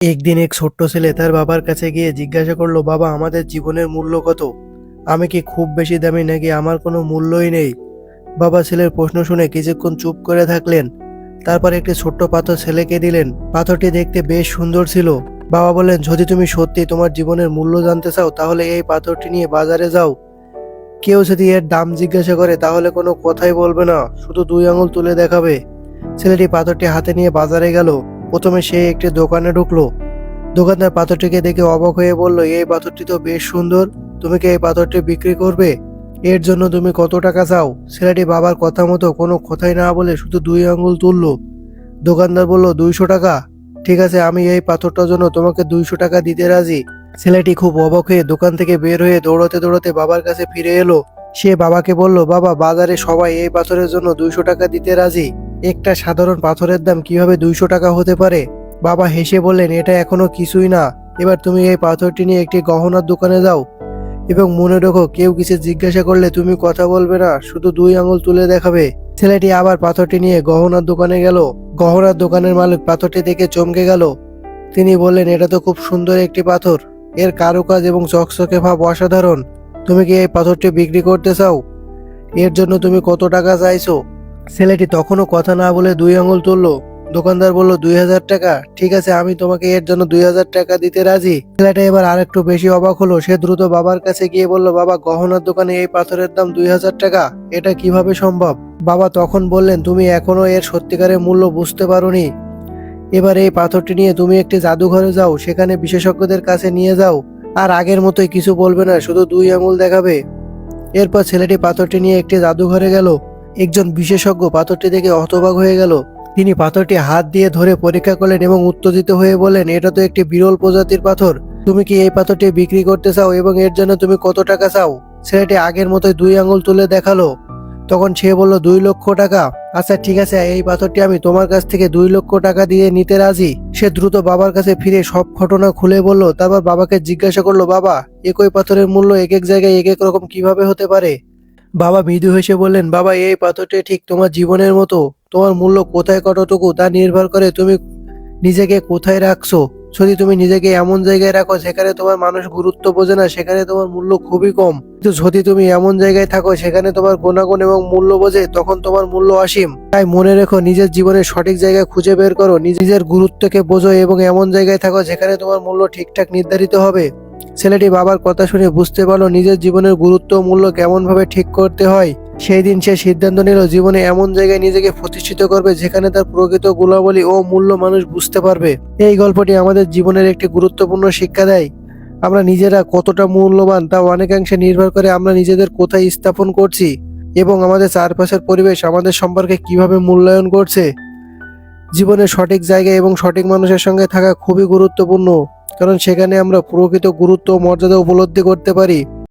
একদিন এক ছোট্ট ছেলে তার বাবার কাছে গিয়ে জিজ্ঞাসা করলো, বাবা, আমাদের জীবনের মূল্য কত? আমি কি খুব বেশি দামি নাকি আমার কোনো মূল্যই নেই? বাবা ছেলের প্রশ্ন শুনে কিছুক্ষণ চুপ করে থাকলেন। তারপর একটি ছোট্ট পাথর ছেলেকে দিলেন। পাথরটি দেখতে বেশ সুন্দর ছিল। বাবা বললেন, যদি তুমি সত্যি তোমার জীবনের মূল্য জানতে চাও তাহলে এই পাথরটি নিয়ে বাজারে যাও। কেউ যদি এর দাম জিজ্ঞাসা করে তাহলে কোনো কথাই বলবে না, শুধু দুই আঙুল তুলে দেখাবে। ছেলেটি পাথরটি হাতে নিয়ে বাজারে গেল। প্রথমে সে একটি দোকানে ঢুকলো। দোকানদার পাথরটিকে দেখে অবাক হয়ে বলল, এই পাথরটি তো বেশ সুন্দর, তুমি কি এই পাথরটি বিক্রি করবে? এর জন্য তুমি কত টাকা চাও? ছেলেটি বাবার কথা মতো কোনো কথাই না বলে শুধু দুই আঙুল তুললো। দোকানদার বলল, 200 টাকা। ঠিক আছে, আমি এই পাথরটার জন্য তোমাকে 200 টাকা দিতে রাজি। ছেলেটি খুব অবাক হয়ে দোকান থেকে বের হয়ে দৌড়াতে দৌড়াতে বাবার কাছে ফিরে এলো। সে বাবাকে বলল, বাবা, বাজারে সবাই এই পাথরের জন্য 200 টাকা দিতে রাজি, একটা সাধারণ পাথরের দাম কিভাবে 200 টাকা হতে পারে? বাবা হেসে বললেন, এটা এখনো কিছুই না। এবার তুমি এই পাথরটি নিয়ে একটি গহনার দোকানে যাও এবং মনে রেখো, কেউ কিছু জিজ্ঞাসা করলে তুমি কথা বলবে না, শুধু দুই আঙুল তুলে দেখাবে। ছেলেটি আবার পাথরটি নিয়ে গহনার দোকানে গেল। গহনার দোকানের মালিক পাথরটি দেখে চমকে গেল। তিনি বললেন, এটা তো খুব সুন্দর একটি পাথর, এর কারুকাজ এবং চকচকে ভাব অসাধারণ। তুমি কি এই পাথরটি বিক্রি করতে চাও? এর জন্য তুমি কত টাকা চাইছো? ছেলেটি তখনও কথা না বলে দুই আঙুল তুললো। দোকানদার বলল, 2000 টাকা। ঠিক আছে, আমি তোমাকে এর জন্য 2000 টাকা দিতে রাজি। ছেলেটা এবার আরেকটু বেশি অবাক হলো। সে দ্রুত বাবার কাছে গিয়ে বলল, বাবা, গহনার দোকানে এই পাথরের দাম 2000 টাকা, এটা কিভাবে সম্ভব? বাবা তখন বললেন, তুমি এখনো এর সত্যিকারের মূল্য বুঝতে পারোনি। এবার এই পাথরটি নিয়ে তুমি একটি জাদুঘরে যাও, সেখানে বিশেষজ্ঞদের কাছে নিয়ে যাও, আর আগের মতোই কিছু বলবে না, শুধু দুই আঙুল দেখাবে। এরপর ছেলেটি পাথরটি নিয়ে একটি জাদুঘরে গেল। একজন বিশেষজ্ঞ পাথরটি দেখে হতবাক হয়ে গেল। তিনি পাথরটি হাত দিয়ে ধরে পরীক্ষা করলেন এবং উত্তেজিত হয়ে বললেন, এটা তো একটি বিরল প্রজাতির পাথর। তুমি কি এই পাথরটি বিক্রি করতে চাও এবং এর জন্য তুমি কত টাকা চাও? ছেলেটি আগের মতোই দুই আঙুল তুলে দেখালো। তখন সে বলল, 2 লক্ষ টাকা। আচ্ছা ঠিক আছে, এই পাথরটি আমি তোমার কাছ থেকে 2 লক্ষ টাকা দিয়ে নিতে রাজি। সে দ্রুত বাবার কাছে ফিরে সব ঘটনা খুলে বলল। তারপর বাবাকে জিজ্ঞাসা করলো, বাবা, একই পাথরের মূল্য এক এক জায়গায় এক এক রকম কিভাবে হতে পারে? বাবা মৃদু হেসে বললেন, বাবা, এই পাথরটি ঠিক তোমার জীবনের মতো। তোমার মূল্য কোথায় কতটুকু তা নির্ভর করে তুমি নিজেকে কোথায় রাখছো। যদি তুমি নিজেকে এমন জায়গায় রাখো যেখানে তোমার মানুষ গুরুত্ব বোঝে না, সেখানে তোমার মূল্য খুবই কম। কিন্তু যদি তুমি এমন জায়গায় থাকো সেখানে তোমার গুণাগুণ এবং মূল্য বোঝে, তখন তোমার মূল্য অসীম। তাই মনে রেখো, নিজের জীবনের সঠিক জায়গা খুঁজে বের করো, নিজের গুরুত্বকে বোঝো এবং এমন জায়গায় থাকো যেখানে তোমার মূল্য ঠিকঠাক নির্ধারিত হবে। ছেলেটি বাবার কথা শুনে বুঝতে পারলো নিজের জীবনের গুরুত্ব ও মূল্য কেমন ভাবে ঠিক করতে হয়। সেই দিন সে সিদ্ধান্ত নিল জীবনে এমন জায়গায় নিজেকে প্রতিষ্ঠিত করবে যেখানে তার প্রকৃত গুণাবলী ও মূল্য মানুষ বুঝতে পারবে। এই গল্পটি আমাদের জীবনের একটি গুরুত্বপূর্ণ শিক্ষা দেয়। আমরা নিজেরা কতটা মূল্যবান তা অনেকাংশে নির্ভর করে আমরা নিজেদের কোথায় স্থাপন করছি এবং আমাদের চারপাশের পরিবেশ আমাদের সম্পর্কে কিভাবে মূল্যায়ন করছে। জীবনের সঠিক জায়গায় এবং সঠিক মানুষের সঙ্গে থাকা খুবই গুরুত্বপূর্ণ, কারণ সেখানে আমরা প্রকৃত গুরুত্ব ও মর্যাদা উপলব্ধি করতে পারি।